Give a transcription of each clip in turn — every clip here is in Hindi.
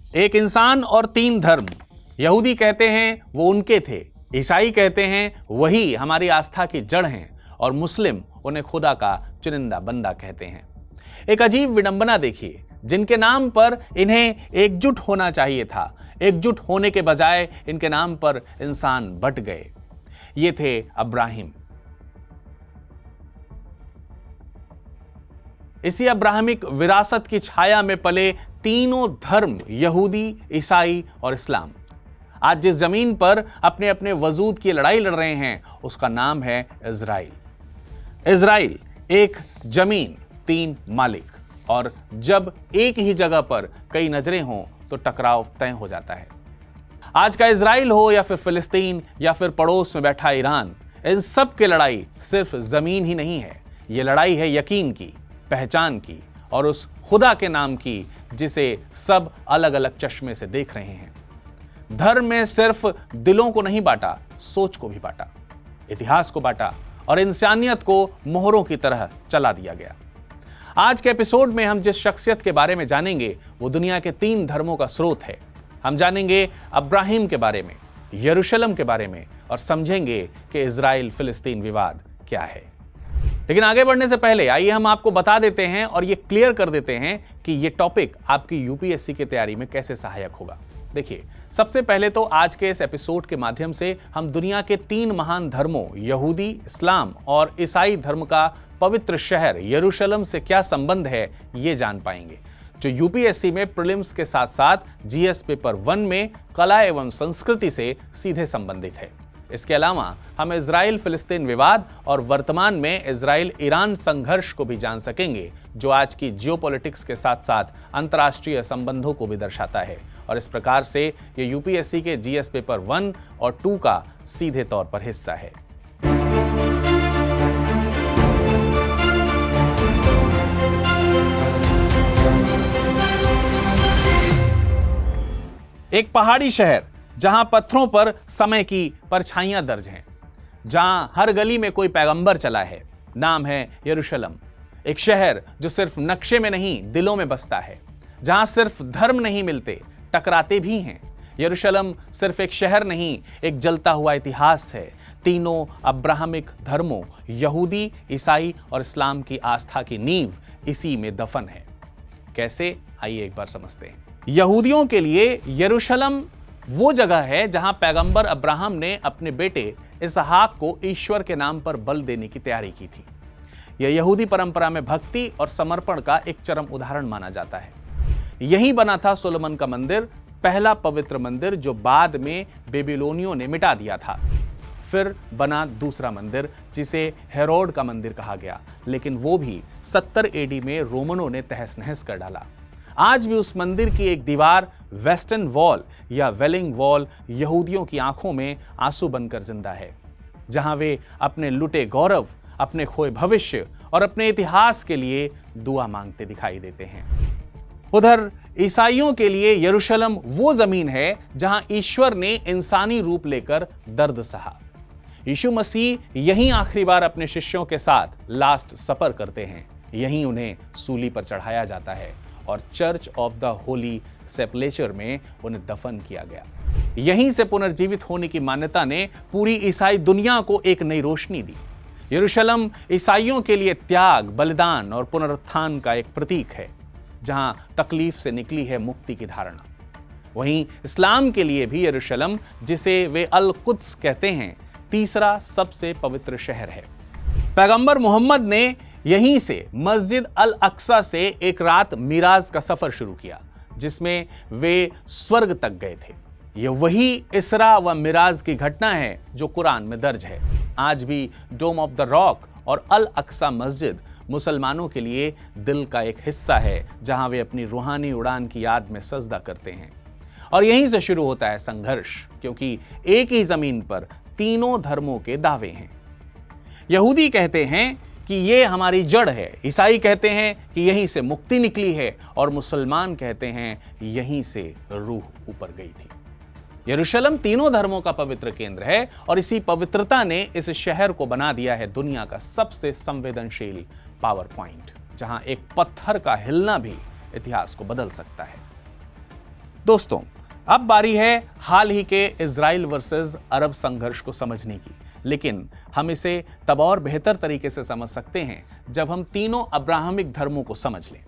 एक इंसान और तीन धर्म। यहूदी कहते हैं वो उनके थे, ईसाई कहते हैं वही हमारी आस्था की जड़ हैं और मुस्लिम उन्हें खुदा का चुनिंदा बंदा कहते हैं। एक अजीब विडंबना देखिए, जिनके नाम पर इन्हें एकजुट होना चाहिए था, एकजुट होने के बजाय इनके नाम पर इंसान बट गए। ये थे अब्राहिम। इसी अब्राहमिक विरासत की छाया में पले तीनों धर्म, यहूदी, ईसाई और इस्लाम, आज जिस जमीन पर अपने अपने वजूद की लड़ाई लड़ रहे हैं उसका नाम है इजराइल। इजराइल एक जमीन, तीन मालिक, और जब एक ही जगह पर कई नजरें हों तो टकराव तय हो जाता है। आज का इजराइल हो या फिर फिलिस्तीन या फिर पड़ोस में बैठा ईरान, इन सब की लड़ाई सिर्फ जमीन ही नहीं है। ये लड़ाई है यकीन की, पहचान की और उस खुदा के नाम की जिसे सब अलग अलग चश्मे से देख रहे हैं। धर्म में सिर्फ दिलों को नहीं बांटा, सोच को भी बांटा, इतिहास को बांटा और इंसानियत को मोहरों की तरह चला दिया गया। आज के एपिसोड में हम जिस शख्सियत के बारे में जानेंगे वो दुनिया के तीन धर्मों का स्रोत है। हम जानेंगे अब्राहिम के बारे में, यरूशलेम के बारे में और समझेंगे कि इजराइल फिलिस्तीन विवाद क्या है। लेकिन आगे बढ़ने से पहले आइए हम आपको बता देते हैं और ये क्लियर कर देते हैं कि ये टॉपिक आपकी यूपीएससी की तैयारी में कैसे सहायक होगा। देखिए, सबसे पहले तो आज के इस एपिसोड के माध्यम से हम दुनिया के तीन महान धर्मों, यहूदी, इस्लाम और ईसाई धर्म का पवित्र शहर यरूशलेम से क्या संबंध है ये जान पाएंगे, जो यूपीएससी में प्रीलिम्स के साथ साथ जीएस पेपर 1 में कला एवं संस्कृति से सीधे संबंधित है। इसके अलावा हम इजराइल फिलिस्तीन विवाद और वर्तमान में इजराइल ईरान संघर्ष को भी जान सकेंगे, जो आज की जियोपॉलिटिक्स के साथ साथ अंतर्राष्ट्रीय संबंधों को भी दर्शाता है। और इस प्रकार से ये यूपीएससी के जीएस पेपर 1 और 2 का सीधे तौर पर हिस्सा है। एक पहाड़ी शहर जहां पत्थरों पर समय की परछाइयां दर्ज हैं, जहां हर गली में कोई पैगंबर चला है, नाम है यरूशलेम। एक शहर जो सिर्फ नक्शे में नहीं दिलों में बसता है, जहां सिर्फ धर्म नहीं मिलते, टकराते भी हैं। यरूशलेम सिर्फ एक शहर नहीं, एक जलता हुआ इतिहास है। तीनों अब्राहमिक धर्मों, यहूदी, ईसाई और इस्लाम की आस्था की नींव इसी में दफन है। कैसे, आइए एक बार समझते हैं। यहूदियों के लिए यरूशलेम वो जगह है जहां पैगंबर अब्राहम ने अपने बेटे इसहाक को ईश्वर के नाम पर बलि देने की तैयारी की थी। यह यहूदी परंपरा में भक्ति और समर्पण का एक चरम उदाहरण माना जाता है। यही बना था सोलोमन का मंदिर, पहला पवित्र मंदिर जो बाद में बेबीलोनियों ने मिटा दिया था। फिर बना दूसरा मंदिर जिसे हेरोड का मंदिर कहा गया, लेकिन वो भी 70 एडी में रोमनों ने तहस नहस कर डाला। आज भी उस मंदिर की एक दीवार, वेस्टर्न वॉल या वेलिंग वॉल, यहूदियों की आंखों में आंसू बनकर जिंदा है, जहां वे अपने लुटे गौरव, अपने खोए भविष्य और अपने इतिहास के लिए दुआ मांगते दिखाई देते हैं। उधर ईसाइयों के लिए यरूशलेम वो जमीन है जहां ईश्वर ने इंसानी रूप लेकर दर्द सहा। यीशु मसीह यहीं आखिरी बार अपने शिष्यों के साथ लास्ट सपर करते हैं, यहीं उन्हें सूली पर चढ़ाया जाता है और चर्च ऑफ द होली सेपलेचर में उन्हें दफन किया गया। यहीं से पुनर्जीवित होने की मान्यता ने पूरी ईसाई दुनिया को एक नई रोशनी दी। यरूशलेम ईसाइयों के लिए त्याग, बलिदान और पुनरुत्थान का एक प्रतीक है, जहां तकलीफ से निकली है मुक्ति की धारणा। वहीं इस्लाम के लिए भी यरूशलेम, जिसे वे अल कुद्स कहते हैं, तीसरा सबसे पवित्र शहर है। पैगंबर मोहम्मद ने यहीं से मस्जिद अल अक्सा से एक रात मिराज का सफर शुरू किया, जिसमें वे स्वर्ग तक गए थे। यह वही इसरा व मिराज की घटना है जो कुरान में दर्ज है। आज भी डोम ऑफ द रॉक और अल अक्सा मस्जिद मुसलमानों के लिए दिल का एक हिस्सा है, जहां वे अपनी रूहानी उड़ान की याद में सजदा करते हैं। और यहीं से शुरू होता है संघर्ष, क्योंकि एक ही जमीन पर तीनों धर्मों के दावे हैं। यहूदी कहते हैं कि ये हमारी जड़ है, ईसाई कहते हैं कि यहीं से मुक्ति निकली है और मुसलमान कहते हैं यहीं से रूह ऊपर गई थी। यरूशलेम तीनों धर्मों का पवित्र केंद्र है और इसी पवित्रता ने इस शहर को बना दिया है दुनिया का सबसे संवेदनशील पावर पॉइंट, जहां एक पत्थर का हिलना भी इतिहास को बदल सकता है। दोस्तों, अब बारी है हाल ही के इजराइल वर्सेस अरब संघर्ष को समझने की, लेकिन हम इसे तब और बेहतर तरीके से समझ सकते हैं जब हम तीनों अब्राहमिक धर्मों को समझ लें।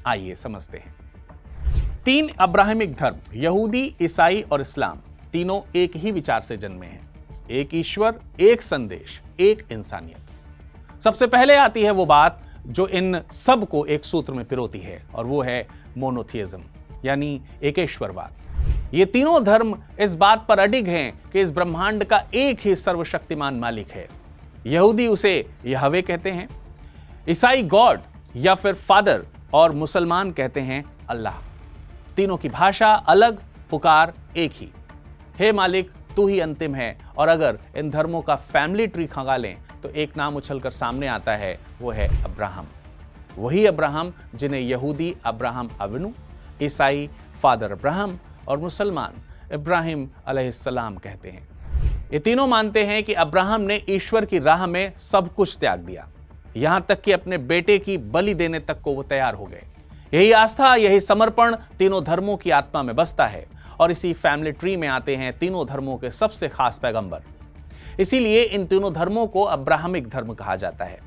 आइए समझते हैं। 3 अब्राहमिक धर्म, यहूदी, ईसाई और इस्लाम, तीनों एक ही विचार से जन्मे हैं। एक ईश्वर, एक संदेश, एक इंसानियत। सबसे पहले आती है वो बात जो इन सब को एक सूत्र में पिरोती है, और वो है मोनोथियज्म, यानी एकेश्वरवाद। ये तीनों धर्म इस बात पर अडिग हैं कि इस ब्रह्मांड का एक ही सर्वशक्तिमान मालिक है। यहूदी उसे यहवे कहते हैं, ईसाई गॉड या फिर फादर, और मुसलमान कहते हैं अल्लाह। तीनों की भाषा अलग, पुकार एक ही, हे मालिक तू ही अंतिम है। और अगर इन धर्मों का फैमिली ट्री खंगा लें तो एक नाम उछलकर सामने आता है, वो है अब्राहम। वही अब्राहम जिन्हें यहूदी अब्राहम अविनु, ईसाई फादर अब्राहम और मुसलमान इब्राहिम अलैहिस्सलाम कहते हैं। ये तीनों मानते हैं कि अब्राहम ने ईश्वर की राह में सब कुछ त्याग दिया, यहां तक कि अपने बेटे की बलि देने तक को वो तैयार हो गए। यही आस्था, यही समर्पण तीनों धर्मों की आत्मा में बसता है, और इसी फैमिली ट्री में आते हैं तीनों धर्मों के सबसे खास पैगंबर। इसीलिए इन तीनों धर्मों को अब्राहमिक धर्म कहा जाता है।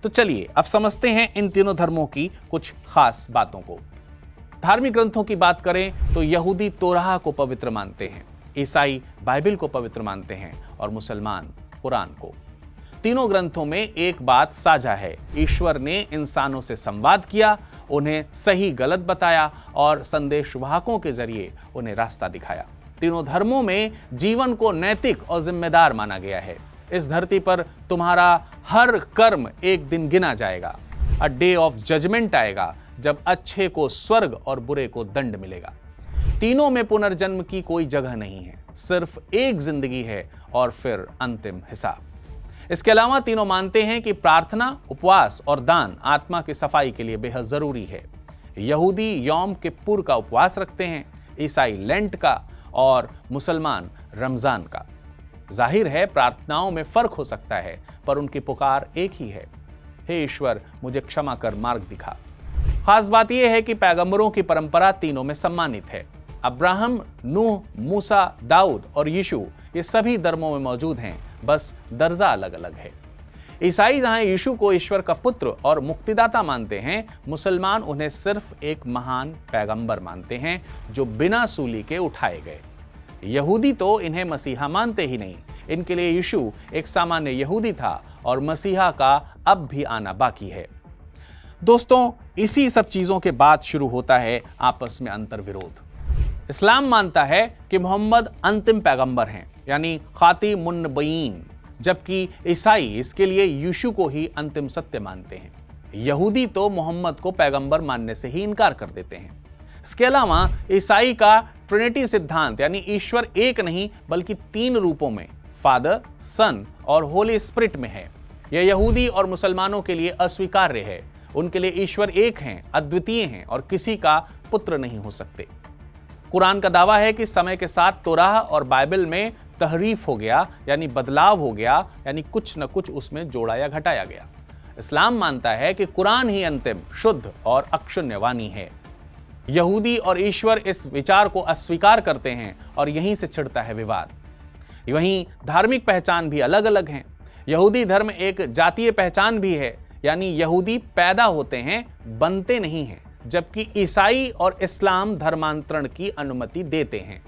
तो चलिए अब समझते हैं इन तीनों धर्मों की कुछ खास बातों को। धार्मिक ग्रंथों की बात करें तो यहूदी तोराह को पवित्र मानते हैं, ईसाई बाइबल को पवित्र मानते हैं और मुसलमान कुरान को। तीनों ग्रंथों में एक बात साझा है, ईश्वर ने इंसानों से संवाद किया, उन्हें सही गलत बताया और संदेशवाहकों के जरिए उन्हें रास्ता दिखाया। तीनों धर्मों में जीवन को नैतिक और जिम्मेदार माना गया है। इस धरती पर तुम्हारा हर कर्म एक दिन गिना जाएगा। अ डे ऑफ जजमेंट आएगा जब अच्छे को स्वर्ग और बुरे को दंड मिलेगा। तीनों में पुनर्जन्म की कोई जगह नहीं है, सिर्फ एक जिंदगी है और फिर अंतिम हिसाब। इसके अलावा तीनों मानते हैं कि प्रार्थना, उपवास और दान आत्मा की सफाई के लिए बेहद जरूरी है। यहूदी यौम किप्पुर का उपवास रखते हैं, ईसाई लेंट का और मुसलमान रमजान का। जाहिर है प्रार्थनाओं में फर्क हो सकता है, पर उनकी पुकार एक ही है, हे ईश्वर मुझे क्षमा कर मार्ग दिखा। खास बात यह है कि पैगंबरों की परंपरा तीनों में सम्मानित है। अब्राहम, नूह, मूसा, दाऊद और यीशु ये सभी धर्मों में मौजूद हैं, बस दर्जा अलग अलग है। ईसाई जहां यीशु को ईश्वर का पुत्र और मुक्तिदाता मानते हैं, मुसलमान उन्हें सिर्फ एक महान पैगंबर मानते हैं जो बिना सूली के उठाए गए। यहूदी तो इन्हें मसीहा मानते ही नहीं, इनके लिए यीशु एक सामान्य यहूदी था और मसीहा का अब भी आना बाकी है। दोस्तों, इसी सब चीजों के बाद शुरू होता है आपस में अंतर्विरोध। इस्लाम मानता है कि मोहम्मद अंतिम पैगंबर हैं, यानी खातिमुन नबीयीन, जबकि ईसाई इसके लिए यीशु को ही अंतिम सत्य मानते हैं। यहूदी तो मोहम्मद को पैगंबर मानने से ही इनकार कर देते हैं। इसके अलावा ईसाई का ट्रिनिटी सिद्धांत, यानी ईश्वर एक नहीं बल्कि 3 रूपों में, फादर, सन और होली स्पिरिट में है। यह यहूदी और मुसलमानों के लिए अस्वीकार्य है। उनके लिए ईश्वर एक हैं, अद्वितीय हैं और किसी का पुत्र नहीं हो सकते। कुरान का दावा है कि समय के साथ तोराह और बाइबल में तहरीफ हो गया, यानी बदलाव हो गया, यानी कुछ न कुछ उसमें जोड़ा या घटाया गया। इस्लाम मानता है कि कुरान ही अंतिम, शुद्ध और अक्षुण्य वाणी है। यहूदी और ईश्वर इस विचार को अस्वीकार करते हैं और यहीं से छिड़ता है विवाद। वहीं धार्मिक पहचान भी अलग अलग हैं। यहूदी धर्म एक जातीय पहचान भी है, यानी यहूदी पैदा होते हैं, बनते नहीं हैं, जबकि ईसाई और इस्लाम धर्मांतरण की अनुमति देते हैं।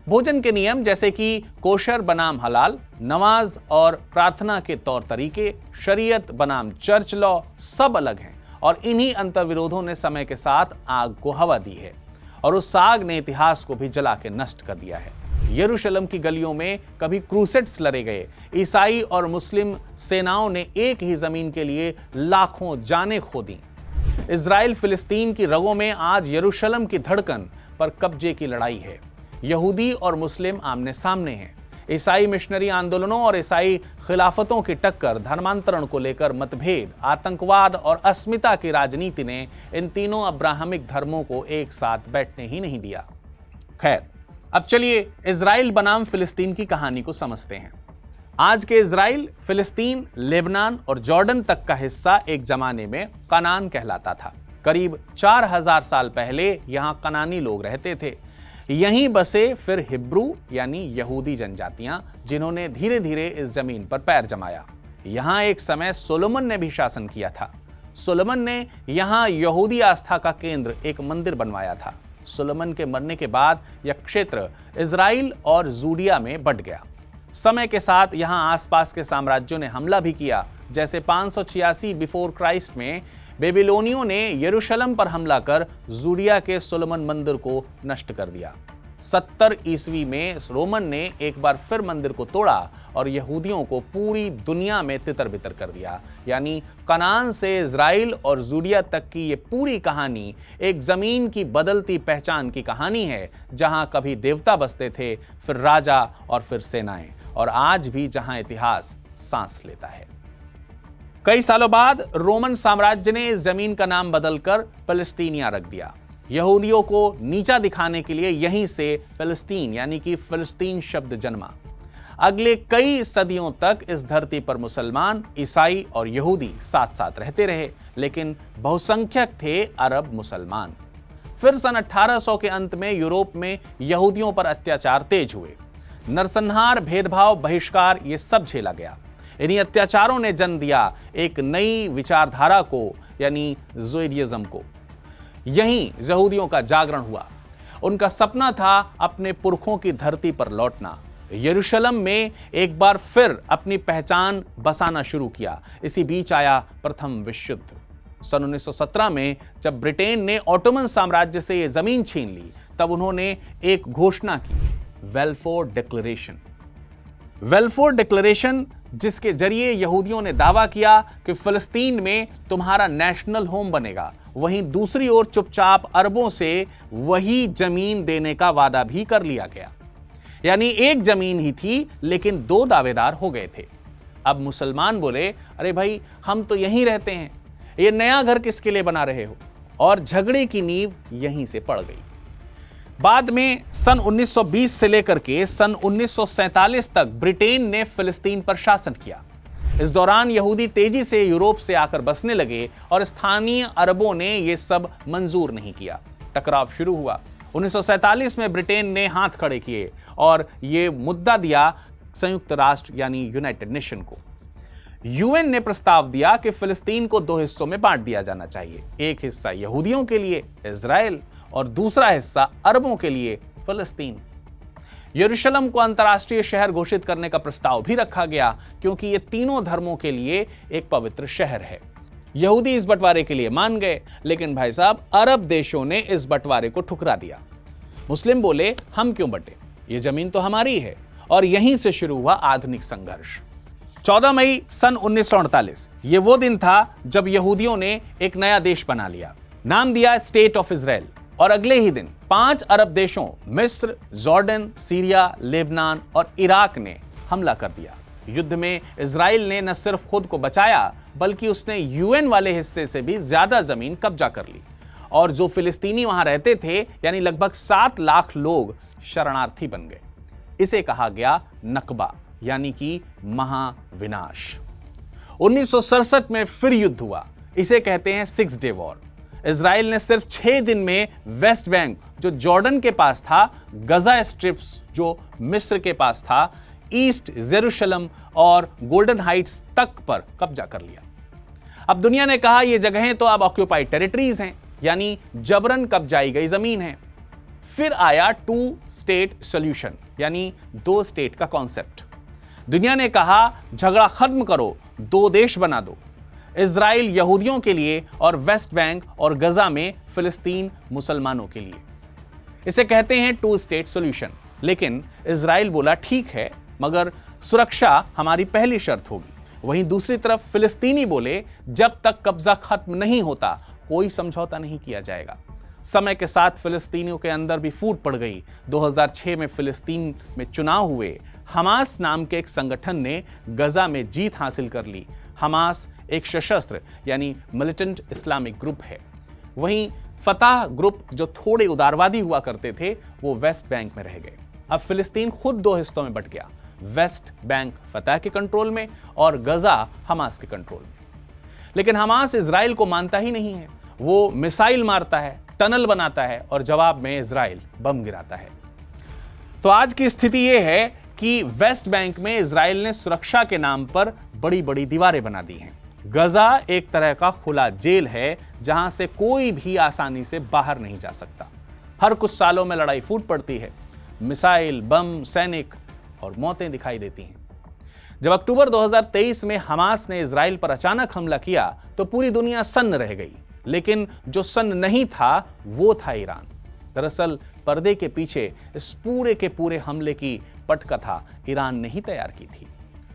भोजन के नियम जैसे कि कोशर बनाम हलाल, नमाज और प्रार्थना के तौर तरीके, शरीयत बनाम चर्च लॉ सब अलग हैं, और इन्हीं अंतर्विरोधों ने समय के साथ आग को हवा दी है और उस आग ने इतिहास को भी जला के नष्ट कर दिया है। यरूशलेम की गलियों में कभी क्रूसेड्स लड़े गए। ईसाई और मुस्लिम सेनाओं ने एक ही जमीन के लिए लाखों जानें खो दी। इजराइल फिलिस्तीन की रगों में आज यरूशलेम की धड़कन पर कब्जे की लड़ाई है। यहूदी और मुस्लिम आमने सामने हैं। ईसाई मिशनरी आंदोलनों और ईसाई खिलाफतों की टक्कर, धर्मांतरण को लेकर मतभेद, आतंकवाद और अस्मिता की राजनीति ने इन तीनों अब्राहमिक धर्मों को एक साथ बैठने ही नहीं दिया। खैर, अब चलिए इजराइल बनाम फिलिस्तीन की कहानी को समझते हैं। आज के इजराइल, फिलिस्तीन, लेबनान और जॉर्डन तक का हिस्सा एक जमाने में कनान कहलाता था। करीब 4000 साल पहले यहां कनानी लोग रहते थे। यहीं बसे फिर हिब्रू यानी यहूदी जनजातियां, जिन्होंने धीरे धीरे इस जमीन पर पैर जमाया। यहां एक समय सोलोमन ने भी शासन किया था। सोलोमन ने यहां यहूदी आस्था का केंद्र एक मंदिर बनवाया था। सोलोमन के मरने के बाद यह क्षेत्र इजराइल और जूडिया में बंट गया। समय के साथ यहां आसपास के साम्राज्यों ने हमला भी किया, जैसे 586 बिफोर क्राइस्ट में बेबीलोनियों ने यरूशलेम पर हमला कर जूडिया के सोलोमन मंदिर को नष्ट कर दिया। 70 ईस्वी में रोमन ने एक बार फिर मंदिर को तोड़ा और यहूदियों को पूरी दुनिया में तितर-बितर कर दिया। यानी कनान से इजराइल और जूडिया तक की ये पूरी कहानी एक जमीन की बदलती पहचान की कहानी है, जहां कभी देवता बसते थे, फिर राजा और फिर सेनाएं, और आज भी जहां इतिहास सांस लेता है। कई सालों बाद रोमन साम्राज्य ने इस जमीन का नाम बदलकर फिलिस्तीनिया रख दिया। यहूदियों को नीचा दिखाने के लिए यहीं से फिलिस्तीन यानी कि फिलिस्तीन शब्द जन्मा। अगले कई सदियों तक इस धरती पर मुसलमान, ईसाई और यहूदी साथ साथ रहते रहे, लेकिन बहुसंख्यक थे अरब मुसलमान। फिर सन 1800 के अंत में यूरोप में यहूदियों पर अत्याचार तेज हुए। नरसंहार, भेदभाव, बहिष्कार, ये सब झेला गया। इन्हीं अत्याचारों ने जन्म दिया एक नई विचारधारा को, यानी जुडाइज्म को। यहीं यहूदियों का जागरण हुआ। उनका सपना था अपने पुरखों की धरती पर लौटना। यरूशलेम में एक बार फिर अपनी पहचान बसाना शुरू किया। इसी बीच आया प्रथम विश्व युद्ध। सन 1917 में जब ब्रिटेन ने ऑटोमन साम्राज्य से यह जमीन छीन ली, तब उन्होंने एक घोषणा की, बेल्फोर डिक्लेरेशन। बेल्फोर डिक्लेरेशन, जिसके जरिए यहूदियों ने दावा किया कि फिलिस्तीन में तुम्हारा नेशनल होम बनेगा, वहीं दूसरी ओर चुपचाप अरबों से वही जमीन देने का वादा भी कर लिया गया। यानी एक जमीन ही थी, लेकिन दो दावेदार हो गए थे। अब मुसलमान बोले, अरे भाई हम तो यहीं रहते हैं, ये नया घर किसके लिए बना रहे हो? और झगड़े की नींव यहीं से पड़ गई। बाद में सन 1920 से लेकर के सन 1947 तक ब्रिटेन ने फिलिस्तीन पर शासन किया। इस दौरान यहूदी तेजी से यूरोप से आकर बसने लगे और स्थानीय अरबों ने यह सब मंजूर नहीं किया। टकराव शुरू हुआ। 1947 में ब्रिटेन ने हाथ खड़े किए और यह मुद्दा दिया संयुक्त राष्ट्र यानी यूनाइटेड नेशन को। यूएन ने प्रस्ताव दिया कि फिलिस्तीन को दो हिस्सों में बांट दिया जाना चाहिए, एक हिस्सा यहूदियों के लिए इजराइल और दूसरा हिस्सा अरबों के लिए फिलिस्तीन। यरूशलेम को अंतर्राष्ट्रीय शहर घोषित करने का प्रस्ताव भी रखा गया, क्योंकि यह तीनों धर्मों के लिए एक पवित्र शहर है। यहूदी इस बंटवारे के लिए मान गए, लेकिन भाई साहब अरब देशों ने इस बंटवारे को ठुकरा दिया। मुस्लिम बोले, हम क्यों बंटे, ये जमीन तो हमारी है। और यहीं से शुरू हुआ आधुनिक संघर्ष। 14 मई सन 1948 ये वो दिन था जब यहूदियों ने एक नया देश बना लिया, नाम दिया स्टेट ऑफ इजराइल। और अगले ही दिन 5 अरब देशों मिस्र, जॉर्डन, सीरिया, लेबनान और इराक ने हमला कर दिया। युद्ध में इजराइल ने न सिर्फ खुद को बचाया, बल्कि उसने यूएन वाले हिस्से से भी ज्यादा जमीन कब्जा कर ली। और जो फिलिस्तीनी वहां रहते थे, यानी लगभग 7 लाख लोग शरणार्थी बन गए। इसे कहा गया नकबा, यानी कि महाविनाश। 1967 में फिर युद्ध हुआ। इसे कहते हैं 6 डे वॉर। इजराइल ने सिर्फ 6 दिन में वेस्ट बैंक, जो जॉर्डन के पास था, गजा स्ट्रिप्स, जो मिस्र के पास था, ईस्ट जेरूशलेम और गोल्डन हाइट्स तक पर कब्जा कर लिया। अब दुनिया ने कहा ये जगहें तो अब ऑक्यूपाइड टेरिटरीज हैं, यानी जबरन कब्जाई गई जमीन है। फिर आया 2 स्टेट सॉल्यूशन, यानी 2 स्टेट का कॉन्सेप्ट। दुनिया ने कहा झगड़ा खत्म करो, 2 देश बना दो, इजराइल यहूदियों के लिए और वेस्ट बैंक और गजा में फिलिस्तीन मुसलमानों के लिए। इसे कहते हैं 2 स्टेट सॉल्यूशन। लेकिन इजराइल बोला ठीक है, मगर सुरक्षा हमारी पहली शर्त होगी। वहीं दूसरी तरफ फिलिस्तीनी बोले, जब तक कब्जा खत्म नहीं होता कोई समझौता नहीं किया जाएगा। समय के साथ फिलिस्तीनियों के अंदर भी फूट पड़ गई। 2006 में फिलिस्तीन में चुनाव हुए। हमास नाम के एक संगठन ने गजा में जीत हासिल कर ली। हमास एक सशस्त्र यानी मिलिटेंट इस्लामिक ग्रुप है। वहीं फताह ग्रुप, जो थोड़े उदारवादी हुआ करते थे, वो वेस्ट बैंक में रह गए। अब फिलिस्तीन खुद 2 हिस्सों में बंट गया, वेस्ट बैंक फताह के कंट्रोल में और गजा हमास के कंट्रोल में। लेकिन हमास इजराइल को मानता ही नहीं है। वो मिसाइल मारता है, टनल बनाता है और जवाब में इजराइल बम गिराता है। तो आज की स्थिति यह है कि वेस्ट बैंक में इजराइल ने सुरक्षा के नाम पर बड़ी बड़ी दीवारें बना दी हैं। गजा एक तरह का खुला जेल है जहां से कोई भी आसानी से बाहर नहीं जा सकता। हर कुछ सालों में लड़ाई फूट पड़ती है, मिसाइल, बम, सैनिक और मौतें दिखाई देती हैं। जब अक्टूबर 2023 में हमास ने इजराइल पर अचानक हमला किया तो पूरी दुनिया सन्न रह गई, लेकिन जो सन्न नहीं था वो था ईरान। दरअसल पर्दे के पीछे इस पूरे के पूरे हमले की पटकथा ईरान ने ही तैयार की थी।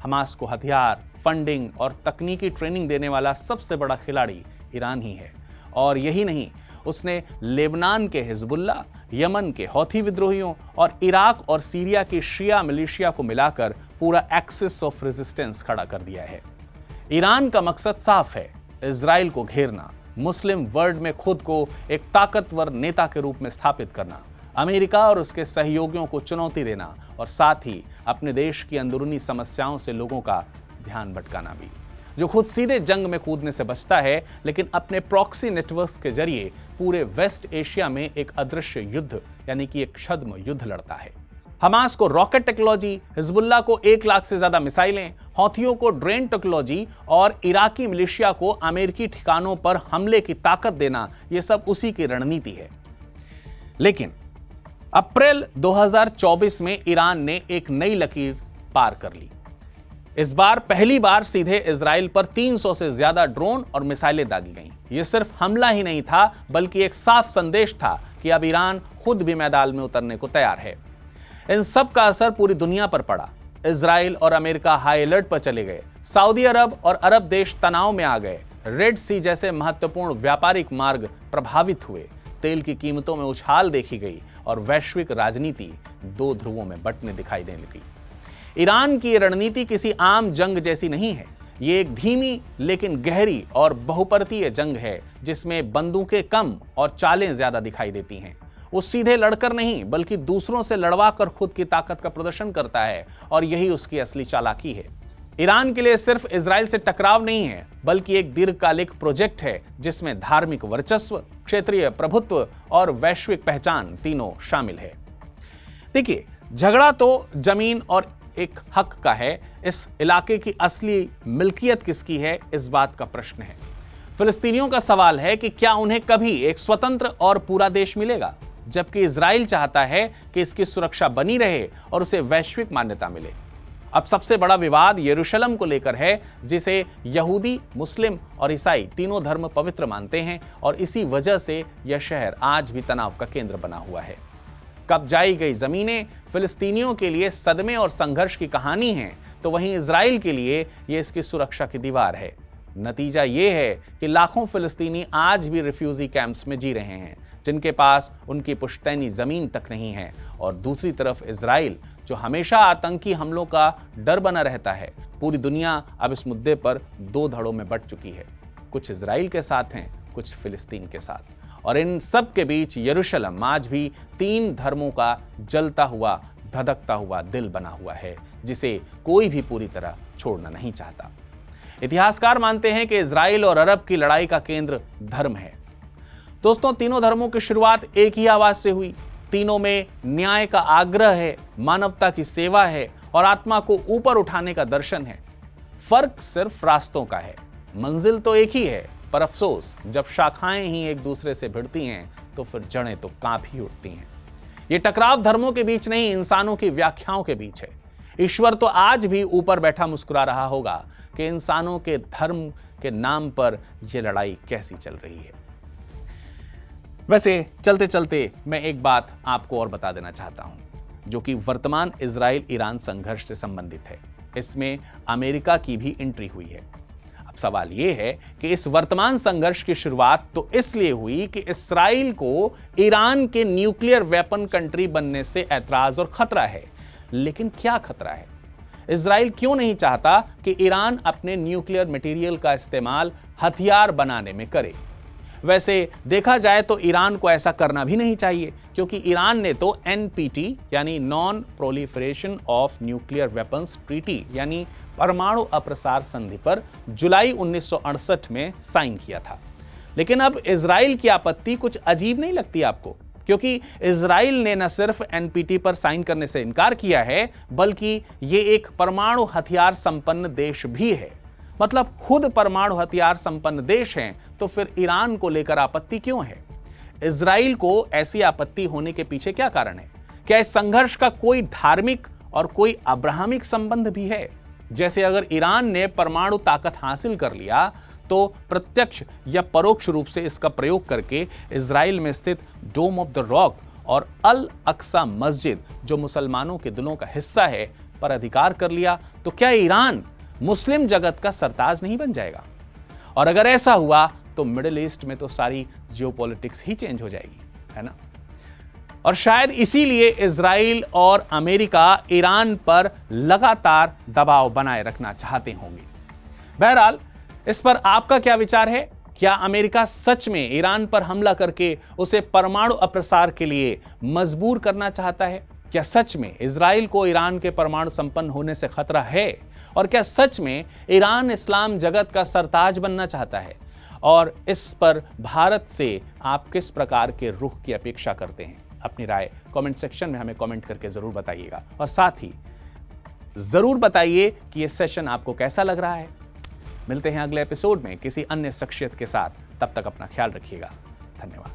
हमास को हथियार, फंडिंग और तकनीकी ट्रेनिंग देने वाला सबसे बड़ा खिलाड़ी ईरान ही है। और यही नहीं, उसने लेबनान के हिजबुल्लाह, यमन के हौथी विद्रोहियों और इराक और सीरिया की शिया मिलिशिया को मिलाकर पूरा एक्सिस ऑफ रेजिस्टेंस खड़ा कर दिया है। ईरान का मकसद साफ है, इजराइल को घेरना, मुस्लिम वर्ल्ड में खुद को एक ताकतवर नेता के रूप में स्थापित करना, अमेरिका और उसके सहयोगियों को चुनौती देना और साथ ही अपने देश की अंदरूनी समस्याओं से लोगों का ध्यान भटकाना भी। जो खुद सीधे जंग में कूदने से बचता है, लेकिन अपने प्रॉक्सी नेटवर्क्स के जरिए पूरे वेस्ट एशिया में एक अदृश्य युद्ध यानी कि एक छद्म युद्ध लड़ता है। हमास को रॉकेट टेक्नोलॉजी, हिजबुल्लाह को 1 लाख से ज्यादा मिसाइलें, हौथियों को ड्रोन टेक्नोलॉजी और इराकी मिलिशिया को अमेरिकी ठिकानों पर हमले की ताकत देना, यह सब उसी की रणनीति है। लेकिन अप्रैल 2024 में ईरान ने एक नई लकीर पार कर ली। इस बार पहली बार सीधे इजराइल पर 300 से ज्यादा ड्रोन और मिसाइलें दागी गईं। यह सिर्फ हमला ही नहीं था, बल्कि एक साफ संदेश था कि अब ईरान खुद भी मैदान में उतरने को तैयार है। इन सब का असर पूरी दुनिया पर पड़ा। इजराइल और अमेरिका हाई अलर्ट पर चले गए, सऊदी अरब और अरब देश तनाव में आ गए, रेड सी जैसे महत्वपूर्ण व्यापारिक मार्ग प्रभावित हुए, तेल की कीमतों में उछाल देखी गई और वैश्विक राजनीति 2 ध्रुवों में बंटने दिखाई देने लगी। ईरान की रणनीति किसी आम जंग जैसी नहीं है। ये एक धीमी लेकिन गहरी और बहुपरतीय जंग है, जिसमें बंदूकें कम और चालें ज्यादा दिखाई देती हैं। वो सीधे लड़कर नहीं, बल्कि दूसरों से लड़वा कर खुद की ताकत का प्रदर्शन करता है, और यही उसकी असली चालाकी है। ईरान के लिए सिर्फ इजराइल से टकराव नहीं है, बल्कि एक दीर्घकालिक प्रोजेक्ट है जिसमें धार्मिक वर्चस्व, क्षेत्रीय प्रभुत्व और वैश्विक पहचान तीनों शामिल है। देखिए, झगड़ा तो जमीन और एक हक का है। इस इलाके की असली मिल्कियत किसकी है, इस बात का प्रश्न है। फिलिस्तीनियों का सवाल है कि क्या उन्हें कभी एक स्वतंत्र और पूरा देश मिलेगा, जबकि इजराइल चाहता है कि इसकी सुरक्षा बनी रहे और उसे वैश्विक मान्यता मिले। अब सबसे बड़ा विवाद यरूशलेम को लेकर है, जिसे यहूदी, मुस्लिम और ईसाई तीनों धर्म पवित्र मानते हैं, और इसी वजह से यह शहर आज भी तनाव का केंद्र बना हुआ है। कब्जाई गई जमीनें फिलिस्तीनियों के लिए सदमे और संघर्ष की कहानी है, तो वहीं इजराइल के लिए यह इसकी सुरक्षा की दीवार है। नतीजा यह है कि लाखों फिलिस्तीनी आज भी रिफ्यूजी कैंप्स में जी रहे हैं, जिनके पास उनकी पुश्तैनी जमीन तक नहीं है, और दूसरी तरफ इजराइल, जो हमेशा आतंकी हमलों का डर बना रहता है। पूरी दुनिया अब इस मुद्दे पर 2 धड़ों में बंट चुकी है, कुछ इजराइल के साथ हैं, कुछ फिलिस्तीन के साथ। और इन सब के बीच यरूशलेम आज भी 3 धर्मों का जलता हुआ, धधकता हुआ दिल बना हुआ है, जिसे कोई भी पूरी तरह छोड़ना नहीं चाहता। इतिहासकार मानते हैं कि इजराइल और अरब की लड़ाई का केंद्र धर्म है। दोस्तों, तीनों धर्मों की शुरुआत एक ही आवाज से हुई। तीनों में न्याय का आग्रह है, मानवता की सेवा है और आत्मा को ऊपर उठाने का दर्शन है। फर्क सिर्फ रास्तों का है, मंजिल तो एक ही है, पर अफसोस जब शाखाएं ही एक दूसरे से भिड़ती हैं तो फिर जड़ें तो कांप ही उठती हैं। ये टकराव धर्मों के बीच नहीं, इंसानों की व्याख्याओं के बीच है। ईश्वर तो आज भी ऊपर बैठा मुस्कुरा रहा होगा कि इंसानों के धर्म के नाम पर यह लड़ाई कैसी चल रही है। वैसे चलते चलते मैं एक बात आपको और बता देना चाहता हूं, जो कि वर्तमान इजराइल ईरान संघर्ष से संबंधित है। इसमें अमेरिका की भी एंट्री हुई है। अब सवाल यह है कि इस वर्तमान संघर्ष की शुरुआत तो इसलिए हुई कि इस्राइल को ईरान के न्यूक्लियर वेपन कंट्री बनने से ऐतराज और खतरा है। लेकिन क्या खतरा है? इजराइल क्यों नहीं चाहता कि ईरान अपने न्यूक्लियर मटेरियल का इस्तेमाल हथियार बनाने में करे? वैसे देखा जाए तो ईरान को ऐसा करना भी नहीं चाहिए, क्योंकि ईरान ने तो NPT यानी non proliferation of nuclear weapons treaty यानी परमाणु अप्रसार संधि पर जुलाई 1968 में साइन किया था। लेकिन अब इजराइल की आपत्ति कुछ अजीब नहीं लगती आपको? क्योंकि इजराइल ने न सिर्फ एनपीटी पर साइन करने से इनकार किया है, बल्कि ये एक परमाणु हथियार संपन्न देश भी है। मतलब खुद परमाणु हथियार संपन्न देश हैं, तो फिर ईरान को लेकर आपत्ति क्यों है? इजराइल को ऐसी आपत्ति होने के पीछे क्या कारण है? क्या इस संघर्ष का कोई धार्मिक और कोई अब्राहमिक संबंध भी है? जैसे अगर ईरान ने परमाणु ताकत हासिल कर लिया तो प्रत्यक्ष या परोक्ष रूप से इसका प्रयोग करके इजराइल में स्थित डोम ऑफ द रॉक और अल अक्सा मस्जिद, जो मुसलमानों के दिलों का हिस्सा है, पर अधिकार कर लिया, तो क्या ईरान मुस्लिम जगत का सरताज नहीं बन जाएगा? और अगर ऐसा हुआ तो मिडिल ईस्ट में तो सारी जियोपॉलिटिक्स ही चेंज हो जाएगी, है ना? और शायद इसीलिए इजराइल और अमेरिका ईरान पर लगातार दबाव बनाए रखना चाहते होंगे। बहरहाल, इस पर आपका क्या विचार है? क्या अमेरिका सच में ईरान पर हमला करके उसे परमाणु अप्रसार के लिए मजबूर करना चाहता है? क्या सच में इजराइल को ईरान के परमाणु संपन्न होने से खतरा है? और क्या सच में ईरान इस्लाम जगत का सरताज बनना चाहता है? और इस पर भारत से आप किस प्रकार के रुख की अपेक्षा करते हैं? अपनी राय कमेंट सेक्शन में हमें कमेंट करके जरूर बताइएगा। और साथ ही जरूर बताइए कि यह सेशन आपको कैसा लग रहा है। मिलते हैं अगले एपिसोड में किसी अन्य शख्सियत के साथ। तब तक अपना ख्याल रखिएगा। धन्यवाद।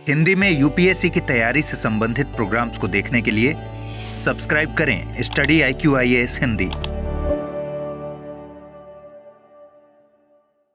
हिंदी में यूपीएससी की तैयारी से संबंधित प्रोग्राम्स को देखने के लिए सब्सक्राइब करें स्टडी IQ IAS हिंदी।